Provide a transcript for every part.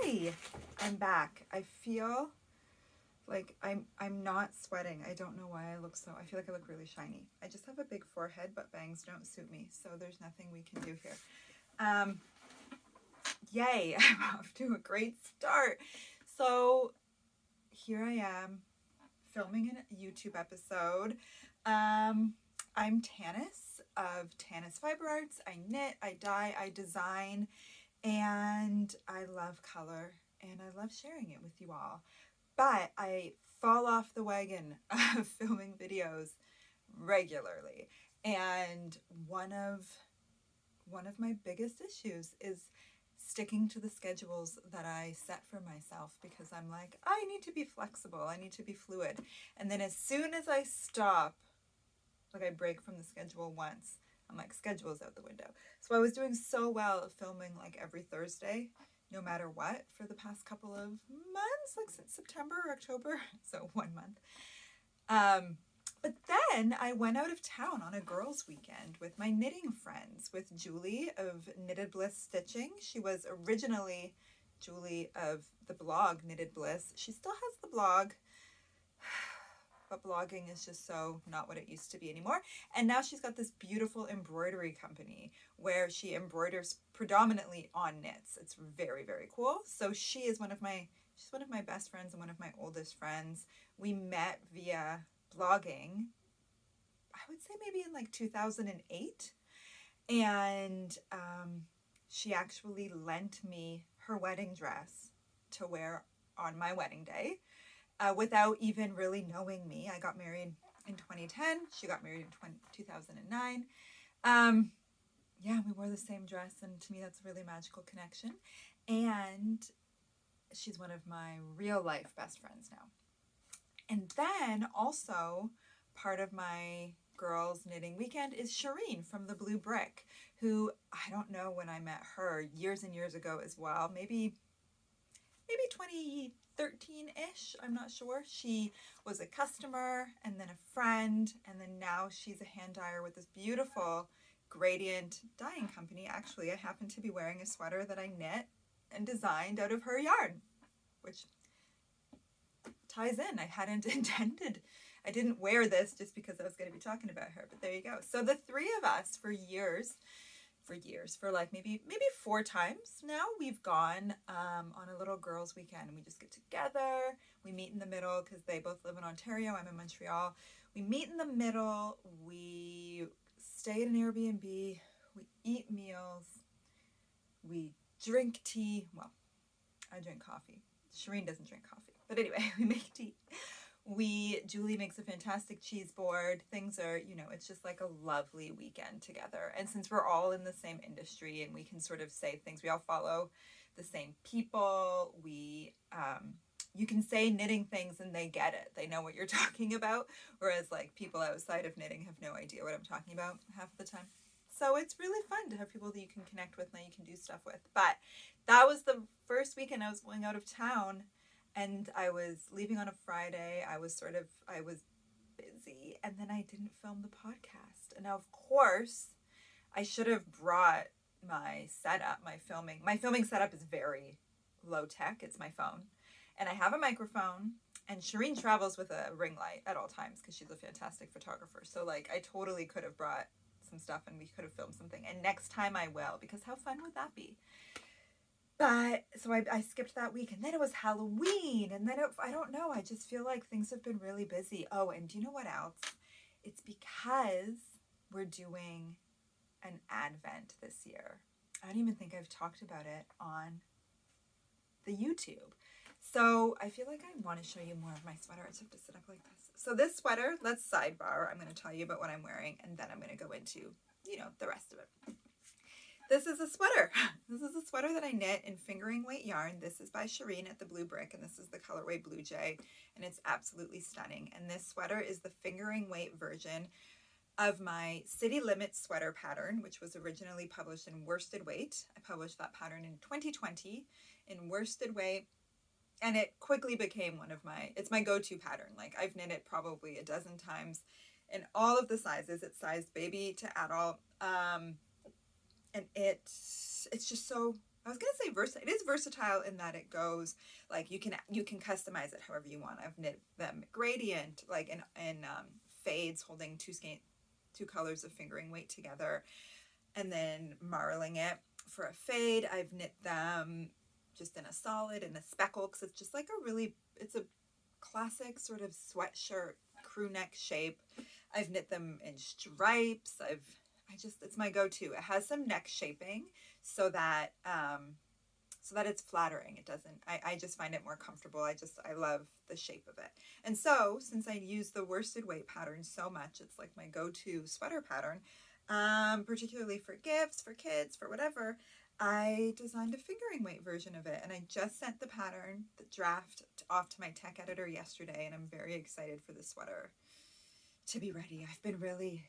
Hi, I'm back. I feel like I'm not sweating. I don't know why I feel like I look really shiny. I just have a big forehead, but bangs don't suit me, so there's nothing we can do here. Yay, I'm off to a great start. So here I am filming a YouTube episode. I'm Tanis of Tanis Fiber Arts. I knit, I dye, I design, and I love color and I love sharing it with you all. But I fall off the wagon of filming videos regularly. And one of my biggest issues is sticking to the schedules that I set for myself, because I'm like, I need to be flexible, I need to be fluid. And then as soon as I stop, like I break from the schedule once, I'm like, schedule's out the window. So I was doing so well at filming like every Thursday, no matter what, for the past couple of months, like since September or October, so 1 month. But then I went out of town on a girls' weekend with my knitting friends, with Julie of Knitted Bliss Stitching. She was originally Julie of the blog Knitted Bliss. She still has the blog, but blogging is just so not what it used to be anymore. And now she's got this beautiful embroidery company where she embroiders predominantly on knits. It's very, very cool. So she's one of my best friends and one of my oldest friends. We met via blogging, I would say maybe in like 2008. And she actually lent me her wedding dress to wear on my wedding day. Without even really knowing me. I got married in 2010. She got married in 2009. Yeah, we wore the same dress, and to me that's a really magical connection. And she's one of my real life best friends now. And then also part of my girls knitting weekend is Shireen from the Blue Brick, who I don't know when I met her, years and years ago as well, maybe 2013-ish, I'm not sure. She was a customer and then a friend, and then now she's a hand dyer with this beautiful gradient dyeing company. Actually, I happen to be wearing a sweater that I knit and designed out of her yarn, which ties in. I hadn't intended. I didn't wear this just because I was going to be talking about her, but there you go. So the three of us for like maybe 4 times now, we've gone on a little girls' weekend, and we just get together. We meet in the middle because they both live in Ontario. I'm in Montreal. We meet in the middle. We stay at an Airbnb. We eat meals. We drink tea. Well, I drink coffee. Shireen doesn't drink coffee. But anyway, we make tea. Julie makes a fantastic cheese board. Things are, it's just like a lovely weekend together. And since we're all in the same industry and we can sort of say things, we all follow the same people. You can say knitting things and they get it. They know what you're talking about. Whereas like people outside of knitting have no idea what I'm talking about half the time. So it's really fun to have people that you can connect with and that you can do stuff with. But that was the first weekend I was going out of town. And I was leaving on a Friday. I was busy, and then I didn't film the podcast. And now, of course, I should have brought my setup, my filming setup is very low tech. It's my phone, and I have a microphone. And Shireen travels with a ring light at all times because she's a fantastic photographer. So like, I totally could have brought some stuff and we could have filmed something. And next time I will, because how fun would that be? But so I skipped that week, and then it was Halloween, and then I don't know, I just feel like things have been really busy. Oh, and do you know what else? It's because we're doing an Advent this year. I don't even think I've talked about it on the YouTube. So I feel like I want to show you more of my sweater. I just have to sit up like this. So this sweater, let's sidebar. I'm going to tell you about what I'm wearing, and then I'm going to go into, the rest of it. This is a sweater. This is a sweater that I knit in fingering weight yarn. This is by Shireen at the Blue Brick, and this is the colorway Blue Jay, and it's absolutely stunning. And this sweater is the fingering weight version of my City Limits sweater pattern, which was originally published in worsted weight. I published that pattern in 2020 in worsted weight, and it quickly became it's my go-to pattern. Like, I've knit it probably a dozen times in all of the sizes. It's sized baby to adult. And it's just so I was gonna say versatile. It is versatile in that it goes like you can customize it however you want. I've knit them gradient, like in fades, holding two colors of fingering weight together, and then marling it for a fade. I've knit them just in a solid and a speckle because it's just like it's a classic sort of sweatshirt crew neck shape. I've knit them in stripes. It's my go-to. It has some neck shaping so that it's flattering. It doesn't, I just find it more comfortable. I love the shape of it. And so since I use the worsted weight pattern so much, it's like my go-to sweater pattern, particularly for gifts, for kids, for whatever, I designed a fingering weight version of it. And I just sent the draft off to my tech editor yesterday, and I'm very excited for the sweater to be ready. I've been really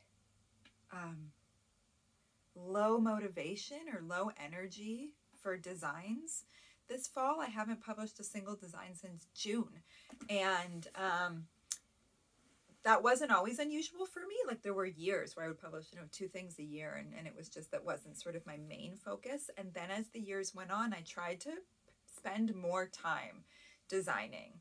low motivation or low energy for designs this fall. I haven't published a single design since June, and that wasn't always unusual for me. Like there were years where I would publish 2 things a year, and it was just, that wasn't sort of my main focus. And then as the years went on, I tried to spend more time designing,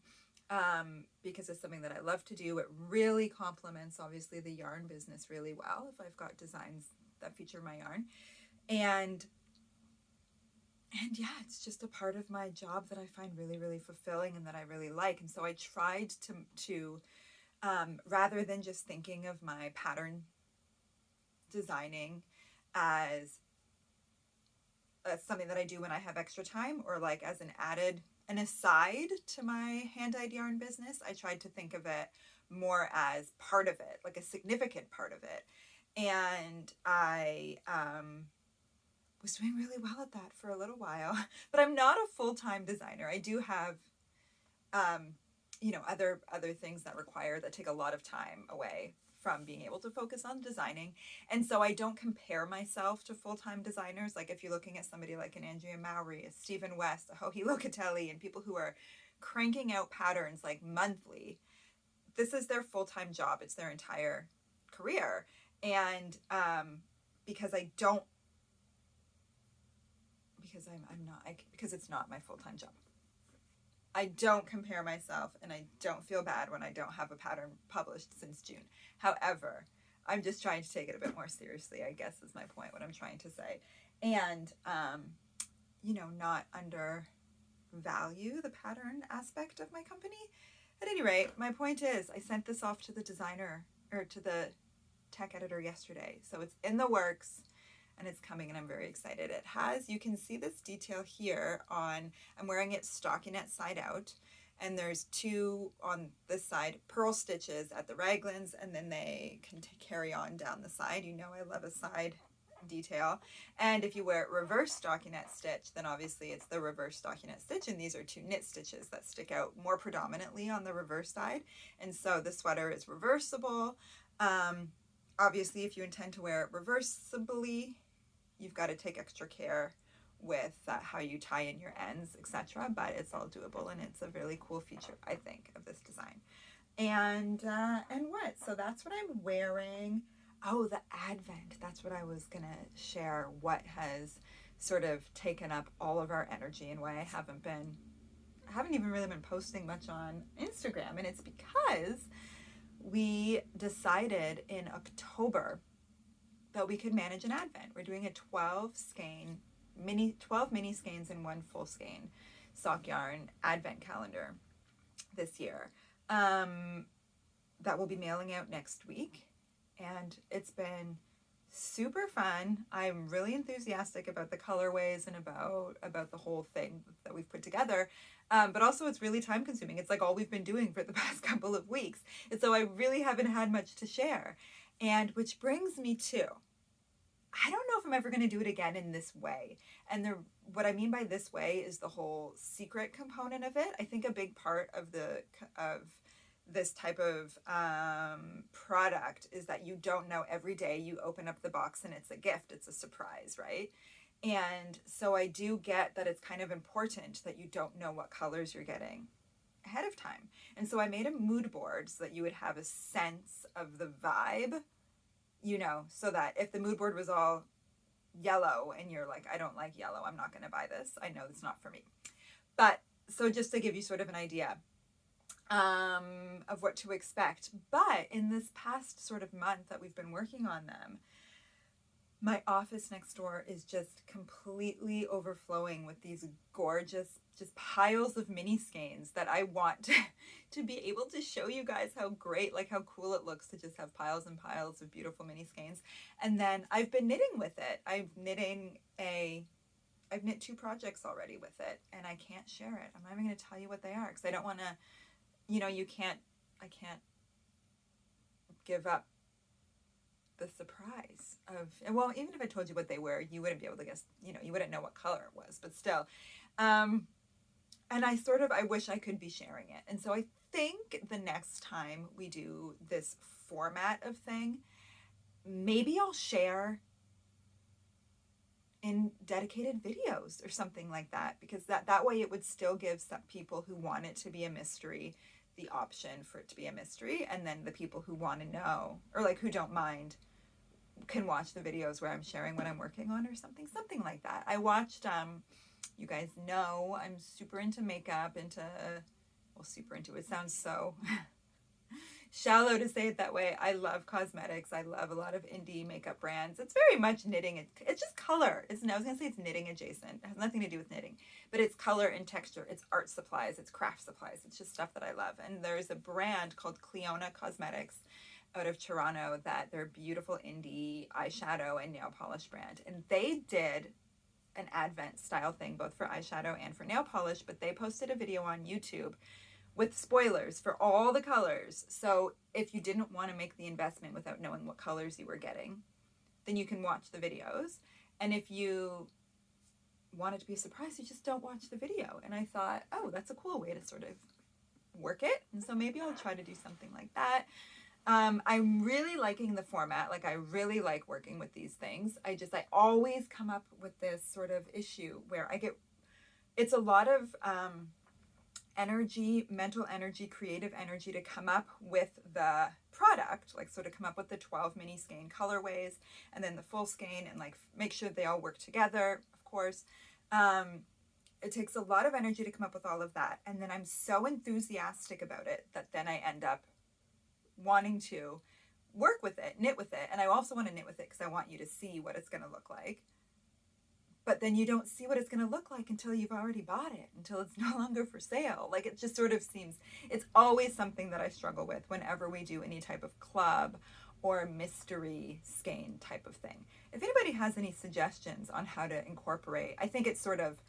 because it's something that I love to do. It really complements obviously the yarn business really well if I've got designs that feature my yarn, and yeah, it's just a part of my job that I find really, really fulfilling and that I really like. And so I tried to rather than just thinking of my pattern designing as something that I do when I have extra time, or like as an aside to my hand-dyed yarn business, I tried to think of it more as part of it, like a significant part of it. And I was doing really well at that for a little while, but I'm not a full-time designer. I do have, other things that take a lot of time away from being able to focus on designing. And so I don't compare myself to full-time designers. Like if you're looking at somebody like an Andrea Mowry, a Stephen West, a Joji Locatelli, and people who are cranking out patterns like monthly, this is their full-time job. It's their entire career. And because it's not my full-time job, I don't compare myself, and I don't feel bad when I don't have a pattern published since June. However, I'm just trying to take it a bit more seriously, I guess is my point, what I'm trying to say. And, not undervalue the pattern aspect of my company. At any rate, my point is I sent this off to the designer, or to the tech editor yesterday. So it's in the works and it's coming, and I'm very excited. It has, you can see this detail here I'm wearing it stockinette side out, and there's 2 on this side pearl stitches at the raglans, and then they can carry on down the side. I love a side detail. And if you wear it reverse stockinette stitch, then obviously it's the reverse stockinette stitch, and these are 2 knit stitches that stick out more predominantly on the reverse side. And so the sweater is reversible. Obviously, if you intend to wear it reversibly, you've got to take extra care with how you tie in your ends, etc. But it's all doable, and it's a really cool feature, I think, of this design. And what? So that's what I'm wearing. Oh, the Advent. That's what I was gonna share. What has sort of taken up all of our energy, and why I haven't even really been posting much on Instagram. And it's because we decided in October that we could manage an Advent. We're doing a 12 mini skeins and 1 full skein sock yarn Advent calendar this year. That we'll be mailing out next week, and it's been super fun. I'm really enthusiastic about the colorways and about the whole thing that we've put together. But also it's really time consuming. It's like all we've been doing for the past couple of weeks. And so I really haven't had much to share. And which brings me to, I don't know if I'm ever going to do it again in this way. And what I mean by this way is the whole secret component of it. I think a big part of this type of product is that you don't know every day you open up the box and it's a gift, it's a surprise, right? And so I do get that it's kind of important that you don't know what colors you're getting ahead of time. And so I made a mood board so that you would have a sense of the vibe, so that if the mood board was all yellow and you're like, I don't like yellow, I'm not going to buy this, I know it's not for me. But so just to give you sort of an idea of what to expect. But in this past sort of month that we've been working on them, my office next door is just completely overflowing with these gorgeous, just piles of mini skeins that I want to be able to show you guys how great, like how cool it looks to just have piles and piles of beautiful mini skeins. And then I've been knitting with it. I've knit 2 projects already with it, and I can't share it. I'm not even going to tell you what they are because I don't want to, I can't give up the surprise of, well, even if I told you what they were, you wouldn't be able to guess, you wouldn't know what color it was, but still. And I wish I could be sharing it. And so I think the next time we do this format of thing, maybe I'll share in dedicated videos or something like that, because that way it would still give some people who want it to be a mystery the option for it to be a mystery, and then the people who want to know, or like who don't mind, can watch the videos where I'm sharing what I'm working on or something like that. I watched, you guys know I'm super into makeup, super into it sounds so shallow to say it that way. I love cosmetics. I love a lot of indie makeup brands. It's very much knitting. It's just color. I was going to say it's knitting adjacent. It has nothing to do with knitting, but it's color and texture. It's art supplies. It's craft supplies. It's just stuff that I love. And there's a brand called Cleona Cosmetics out of Toronto that they're beautiful indie eyeshadow and nail polish brand. And they did an Advent style thing, both for eyeshadow and for nail polish, but they posted a video on YouTube with spoilers for all the colors. So if you didn't want to make the investment without knowing what colors you were getting, then you can watch the videos. And if you wanted to be surprised, you just don't watch the video. And I thought, oh, that's a cool way to sort of work it. And so maybe I'll try to do something like that. I'm really liking the format. Like, I really like working with these things. I always come up with this sort of issue where it's a lot of energy, mental energy, creative energy to come up with the product, like sort of come up with the 12 mini skein colorways and then the full skein, and like make sure they all work together, of course. It takes a lot of energy to come up with all of that. And then I'm so enthusiastic about it that then I end up wanting to work with it, knit with it. And I also want to knit with it because I want you to see what it's going to look like. But then you don't see what it's going to look like until you've already bought it, until it's no longer for sale. Like, it just sort of seems, it's always something that I struggle with whenever we do any type of club or mystery skein type of thing. If anybody has any suggestions on how to incorporate, I think it's sort of,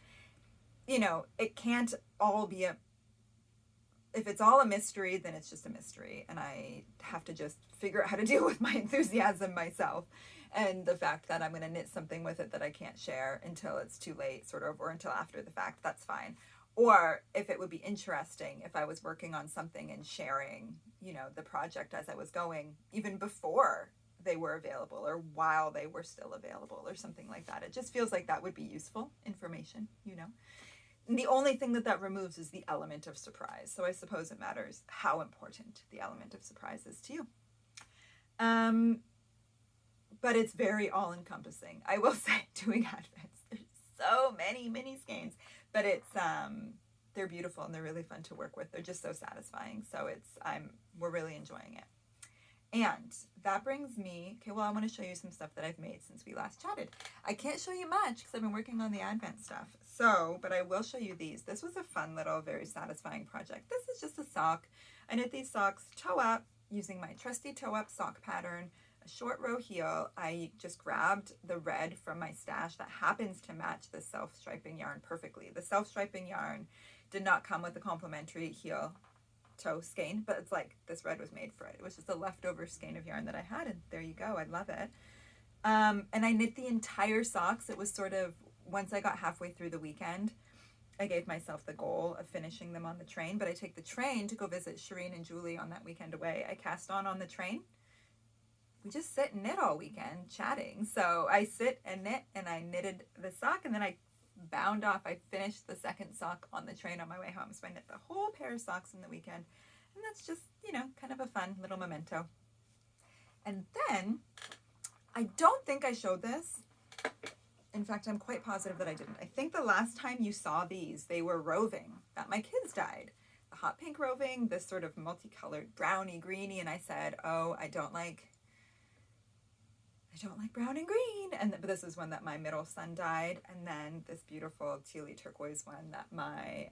it can't all be if it's all a mystery, then it's just a mystery. And I have to just figure out how to deal with my enthusiasm myself. And the fact that I'm going to knit something with it that I can't share until it's too late, sort of, or until after the fact, that's fine. Or if it would be interesting if I was working on something and sharing, the project as I was going, even before they were available or while they were still available or something like that. It just feels like that would be useful information, And the only thing that removes is the element of surprise. So I suppose it matters how important the element of surprise is to you. But it's very all-encompassing. I will say, doing Advents, there's so many mini skeins, but they're beautiful and they're really fun to work with. They're just so satisfying. So we're really enjoying it. And that brings me, I want to show you some stuff that I've made since we last chatted. I can't show you much because I've been working on the Advent stuff. But I will show you these. This was a fun little, very satisfying project. This is just a sock. I knit these socks toe up using my trusty toe up sock pattern, a short row heel. I just grabbed the red from my stash that happens to match the self-striping yarn perfectly. The self-striping yarn did not come with the complimentary heel toe skein, but it's like this red was made for it. It was just a leftover skein of yarn that I had, and there you go. I love it. And I knit the entire socks. It was sort of, once I got halfway through the weekend, I gave myself the goal of finishing them on the train, but I take the train to go visit Shireen and Julie on that weekend away. I cast on the train. We just sit and knit all weekend chatting. So I sit and knit, and I knitted the sock, and then I bound off. I finished the second sock on the train on my way home. So I knit the whole pair of socks in the weekend. And that's just, kind of a fun little memento. And then, I don't think I showed this, In fact, I'm quite positive that I didn't. I think the last time you saw these, they were roving, that my kids dyed. The hot pink roving, this sort of multicolored browny, greeny, and I said, oh, I don't like brown and green. And but this is one that my middle son dyed, and then this beautiful tealy turquoise one that my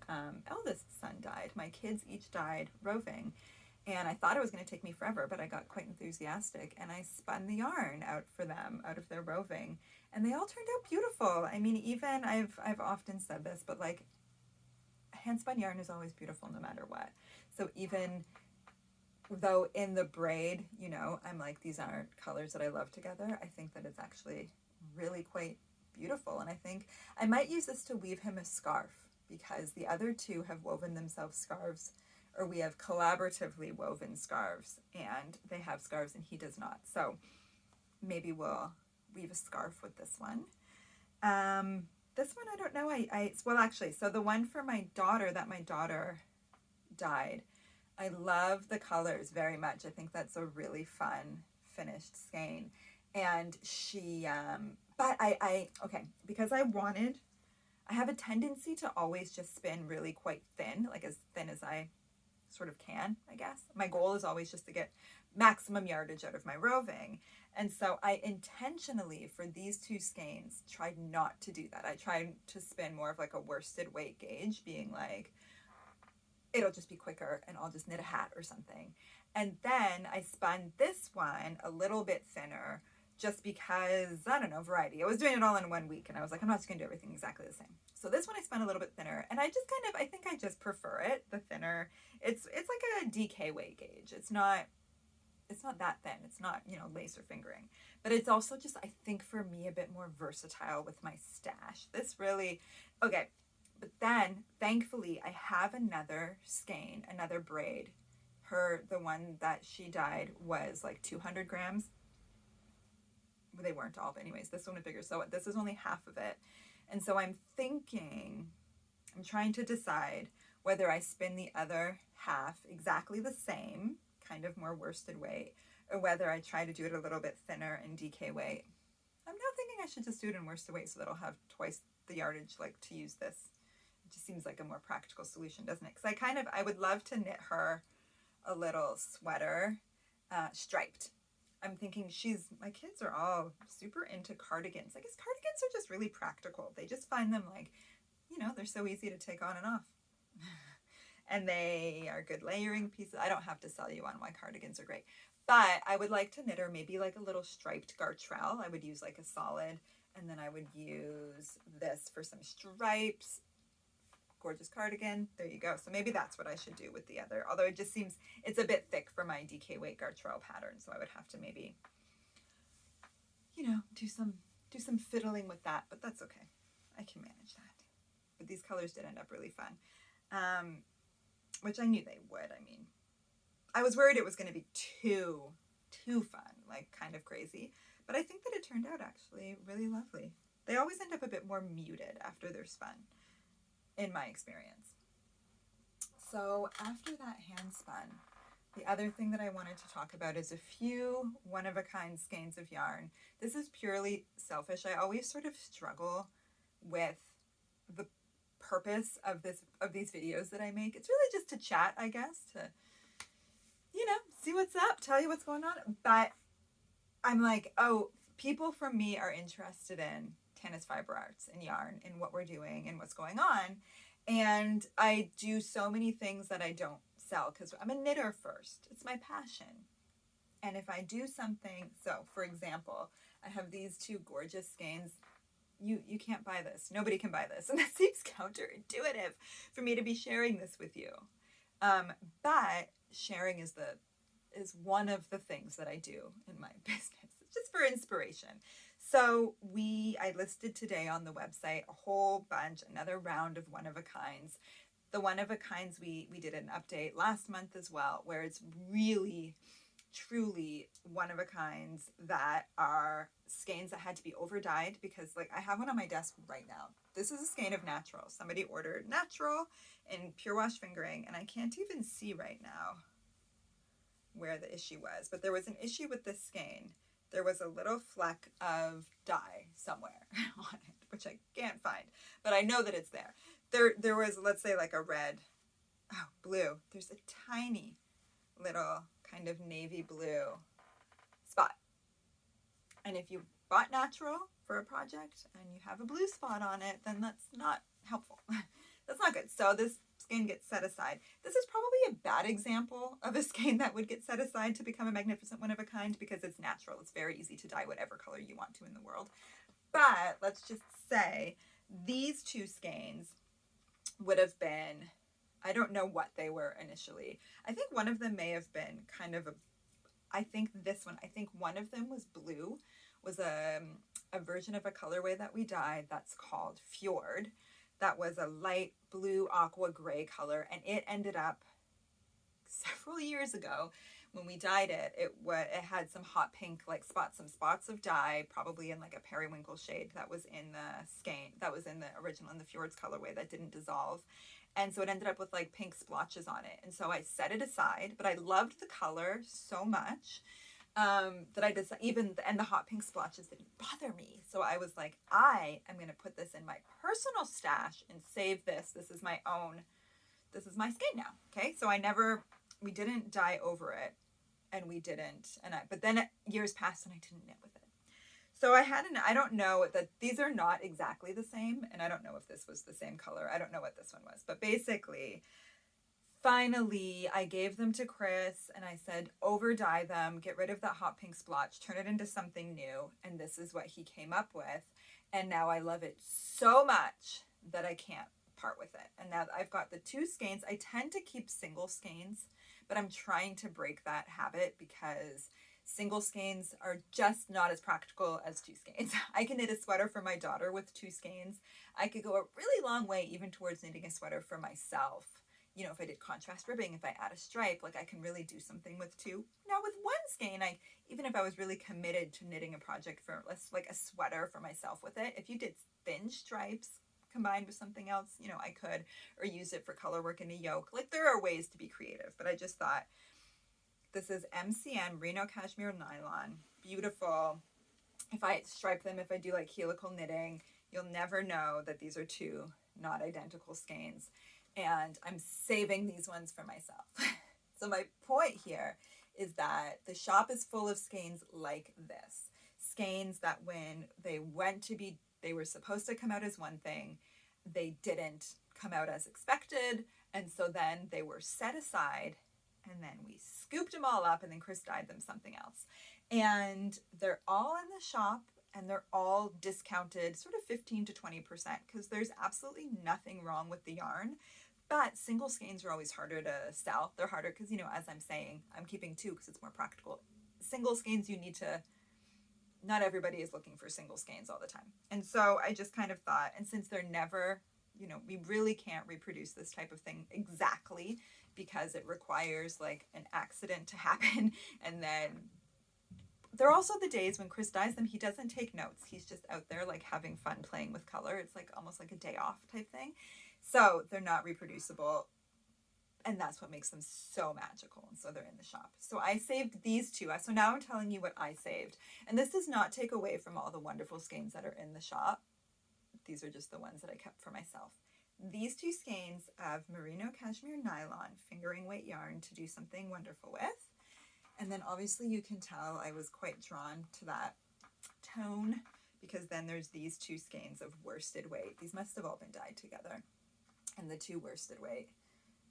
eldest son dyed. My kids each dyed roving. And I thought it was going to take me forever, but I got quite enthusiastic and I spun the yarn out for them out of their roving. And they all turned out beautiful. I mean, even I've often said this, but like hand spun yarn is always beautiful no matter what. So even though in the braid, you know, I'm like, these aren't colors that I love together, I think that it's actually really quite beautiful. And I think I might use this to weave him a scarf, because the other two have woven themselves scarves, or we have collaboratively woven scarves, and they have scarves and he does not. So maybe we'll weave a scarf with this one. This one, I don't know. Well, actually, so the one for my daughter that my daughter dyed, I love the colors very much. I think that's a really fun finished skein. And she, but okay, because I have a tendency to always just spin really quite thin, like as thin as I sort of can, I guess. My goal is always just to get maximum yardage out of my roving. And so I intentionally, for these two skeins, tried not to do that. I tried to spin more of like a worsted weight gauge, being like, it'll just be quicker and I'll just knit a hat or something. And then I spun this one a little bit thinner just because, I don't know, variety. I was doing it all in 1 week and I was like, I'm not just going to do everything exactly the same. So this one I spun a little bit thinner, and I think I just prefer it, the thinner. It's like a DK weight gauge. It's not that thin. It's not, you know, lace or fingering. But it's also just, I think for me, a bit more versatile with my stash. This really, okay. But then, thankfully, I have another skein, another braid. The one that she dyed was like 200 grams. They weren't all, but anyways, this one was bigger. So this is only half of it. And so I'm trying to decide whether I spin the other half exactly the same, kind of more worsted weight, or whether I try to do it a little bit thinner in DK weight. I'm now thinking I should just do it in worsted weight so that I'll have twice the yardage, like, to use this. It just seems like a more practical solution, doesn't it? Because I would love to knit her a little sweater, striped. I'm thinking my kids are all super into cardigans. I guess cardigans are just really practical. They just find them like, you know, they're so easy to take on and off. And they are good layering pieces. I don't have to sell you on why cardigans are great. But I would like to knit her maybe like a little striped gartrelle. I would use like a solid, and then I would use this for some stripes. Gorgeous cardigan. There you go. So maybe that's what I should do with the other. Although it just seems it's a bit thick for my DK weight gartrelle pattern, so I would have to maybe, you know, do some fiddling with that. But that's okay. I can manage that. But these colors did end up really fun, which I knew they would. I mean, I was worried it was going to be too fun, like kind of crazy. But I think that it turned out actually really lovely. They always end up a bit more muted after they're spun, in my experience. So after that hand spun, the other thing that I wanted to talk about is a few one-of-a-kind skeins of yarn. This is purely selfish. I always sort of struggle with the purpose of these videos that I make. It's really just to chat, I guess, to, you know, see what's up, tell you what's going on. But I'm like, oh, people from me are interested in tennis fiber arts and yarn and what we're doing and what's going on. And I do so many things that I don't sell because I'm a knitter first. It's my passion. And if I do something, so for example, I have these two gorgeous skeins. You can't buy this. Nobody can buy this. And that seems counterintuitive for me to be sharing this with you. But sharing is one of the things that I do in my business. It's just for inspiration. So I listed today on the website a whole bunch, another round of one-of-a-kinds. The one-of-a-kinds, we did an update last month as well, where it's really, truly one-of-a-kinds that are skeins that had to be over-dyed, because like I have one on my desk right now. This is a skein of natural. Somebody ordered natural in pure wash fingering, and I can't even see right now where the issue was, but there was an issue with this skein. there was a little fleck of dye somewhere on it, which I can't find, but I know that it's there. There was, let's say, like a red, blue. There's a tiny little kind of navy blue spot. And if you bought natural for a project and you have a blue spot on it, then that's not helpful. That's not good. So this skein gets set aside. This is probably a bad example of a skein that would get set aside to become a magnificent one of a kind because it's natural. It's very easy to dye whatever color you want to in the world. But let's just say these two skeins would have been, I don't know what they were initially. I think one of them may have been kind of I think one of them was blue, was a version of a colorway that we dyed that's called Fjord. That was a light blue aqua gray color, and it ended up several years ago when we dyed it. It had some hot pink like some spots of dye, probably in like a periwinkle shade that was in the skein, that was in the original, in the Fjords colorway that didn't dissolve. And so it ended up with like pink splotches on it. And so I set it aside, but I loved the color so much that I decided, and the hot pink splotches didn't bother me. So I was like, I am going to put this in my personal stash and save this. This is my skein now. Okay. So we didn't dye over it, and but then years passed and I didn't knit with it. So I don't know that these are not exactly the same, and I don't know if this was the same color. I don't know what this one was, but basically, finally, I gave them to Chris and I said, over dye them, get rid of that hot pink splotch, turn it into something new. And this is what he came up with. And now I love it so much that I can't part with it. And now I've got the two skeins. I tend to keep single skeins, but I'm trying to break that habit because single skeins are just not as practical as two skeins. I can knit a sweater for my daughter with two skeins. I could go a really long way even towards knitting a sweater for myself. You know, if I did contrast ribbing, if I add a stripe, like I can really do something with two. Now with one skein, even if I was really committed to knitting a project for like a sweater for myself with it, if you did thin stripes combined with something else, you know, I could, or use it for color work in a yoke. Like there are ways to be creative, but I just thought, this is MCN Merino Cashmere Nylon. Beautiful. If I stripe them, if I do like helical knitting, you'll never know that these are two not identical skeins. And I'm saving these ones for myself. So my point here is that the shop is full of skeins like this. Skeins that when they were supposed to come out as one thing, they didn't come out as expected. And so then they were set aside, and then we scooped them all up, and then Chris dyed them something else. And they're all in the shop, and they're all discounted sort of 15 to 20% because there's absolutely nothing wrong with the yarn. But single skeins are always harder to sell. They're harder because, you know, as I'm saying, I'm keeping two because it's more practical. Single skeins, not everybody is looking for single skeins all the time. And so I just kind of thought, and since they're never, you know, we really can't reproduce this type of thing exactly because it requires like an accident to happen. And then there are also the days when Chris dyes them, he doesn't take notes. He's just out there like having fun playing with color. It's like almost like a day off type thing. So they're not reproducible, and that's what makes them so magical. And so they're in the shop. So I saved these two. So now I'm telling you what I saved. And this does not take away from all the wonderful skeins that are in the shop. These are just the ones that I kept for myself. These two skeins have Merino Cashmere Nylon fingering weight yarn to do something wonderful with. And then obviously you can tell I was quite drawn to that tone because then there's these two skeins of worsted weight. These must have all been dyed together. And the two worsted weight.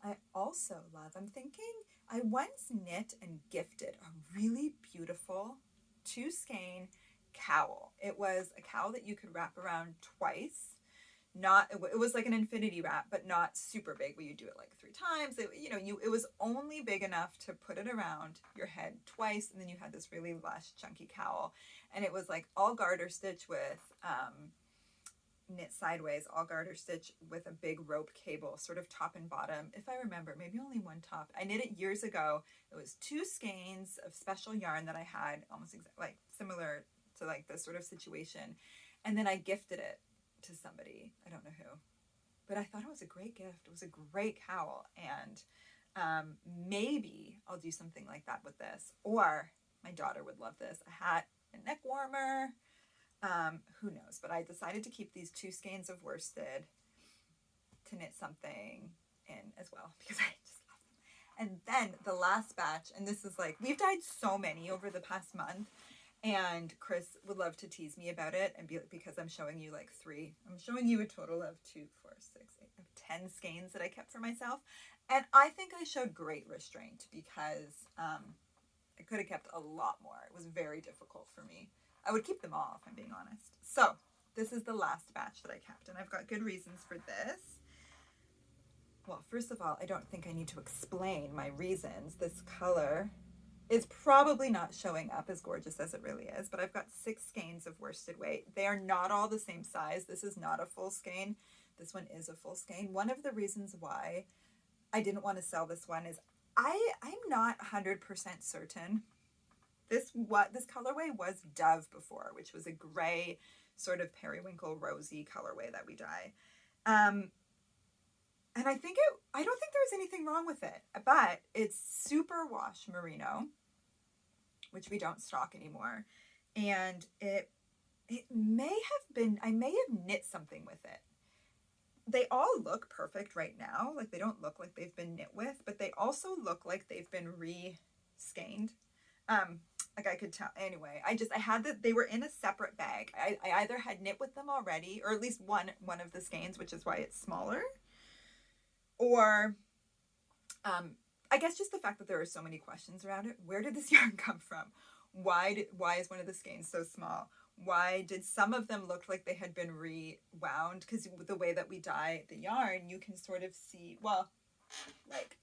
I also love, I'm thinking, I once knit and gifted a really beautiful two skein cowl. It was a cowl that you could wrap around twice. It was like an infinity wrap, but not super big where you do it like 3 times. It was only big enough to put it around your head twice, and then you had this really lush, chunky cowl. And it was like all garter stitch with knit sideways, all garter stitch with a big rope cable, sort of top and bottom. If I remember, maybe only one top. I knit it years ago. It was 2 skeins of special yarn that I had, almost like similar to like this sort of situation. And then I gifted it to somebody. I don't know who. But I thought it was a great gift. It was a great cowl. And maybe I'll do something like that with this. Or my daughter would love this. A hat a neck warmer. Who knows? But I decided to keep these 2 skeins of worsted to knit something in as well because I just love them. And then the last batch, and this is like, we've dyed so many over the past month, and Chris would love to tease me about it and because I'm showing you like 3. I'm showing you a total of 2, 4, 6, 8, 10 skeins that I kept for myself. And I think I showed great restraint because I could have kept a lot more. It was very difficult for me. I would keep them all if I'm being honest. So this is the last batch that I kept, and I've got good reasons for this. Well, first of all, I don't think I need to explain my reasons. This color is probably not showing up as gorgeous as it really is, but I've got 6 skeins of worsted weight. They are not all the same size. This is not a full skein. This one is a full skein. One of the reasons why I didn't want to sell this one is I'm not 100% certain. This colorway was Dove before, which was a gray sort of periwinkle rosy colorway that we dye. And I don't think there's anything wrong with it, but it's super wash merino, which we don't stock anymore. And it may have been, I may have knit something with it. They all look perfect right now. Like they don't look like they've been knit with, but they also look like they've been re-skeined. Like I could tell. Anyway, I had that they were in a separate bag. I either had knit with them already, or at least one of the skeins, which is why it's smaller. Or, I guess just the fact that there are so many questions around it. Where did this yarn come from? Why is one of the skeins so small? Why did some of them look like they had been rewound? Because the way that we dye the yarn, you can sort of see, well, like,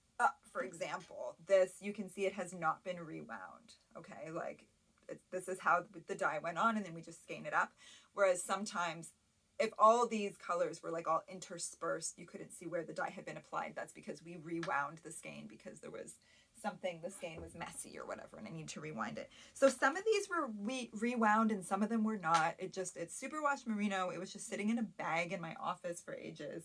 for example, this, you can see it has not been rewound, okay? Like, this is how the dye went on, and then we just skein it up. Whereas sometimes, if all these colors were like all interspersed, you couldn't see where the dye had been applied. That's because we rewound the skein because there was something, the skein was messy or whatever, and I need to rewind it. So some of these were rewound and some of them were not. It's superwash merino. It was just sitting in a bag in my office for ages.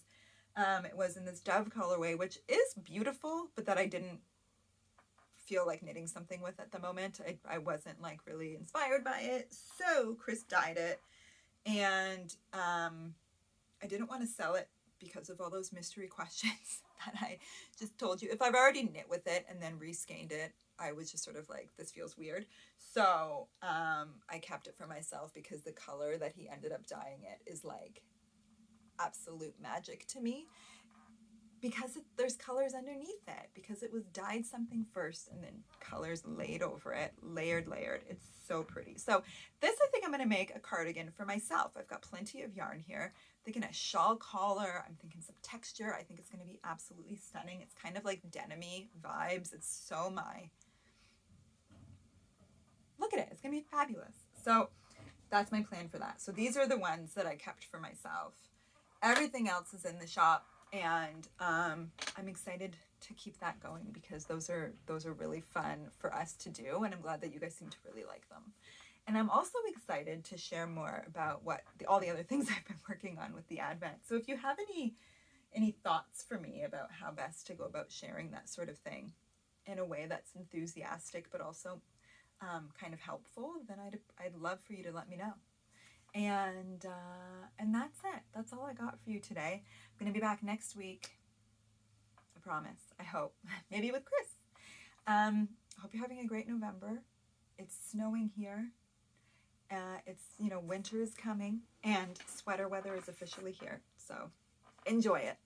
It was in this Dove colorway, which is beautiful, but that I didn't feel like knitting something with at the moment. I wasn't like really inspired by it. So Chris dyed it, and I didn't want to sell it because of all those mystery questions that I just told you. If I've already knit with it and then reskeined it, I was just sort of like, this feels weird. So I kept it for myself because the color that he ended up dyeing it is like absolute magic to me, because there's colors underneath it, because it was dyed something first and then colors laid over it, layered. It's so pretty. So this, I think I'm going to make a cardigan for myself. I've got plenty of yarn here. I'm thinking a shawl collar. I'm thinking some texture. I think it's going to be absolutely stunning. It's kind of like denim-y vibes. It's so look at it. It's going to be fabulous. So that's my plan for that. So these are the ones that I kept for myself. Everything else is in the shop, and I'm excited to keep that going because those are really fun for us to do, and I'm glad that you guys seem to really like them. And I'm also excited to share more about all the other things I've been working on with the Advent. So if you have any thoughts for me about how best to go about sharing that sort of thing in a way that's enthusiastic but also kind of helpful, then I'd love for you to let me know. And that's it. That's all I got for you today. I'm going to be back next week. I promise. I hope. Maybe with Chris. I hope you're having a great November. It's snowing here. It's, winter is coming and sweater weather is officially here. So enjoy it.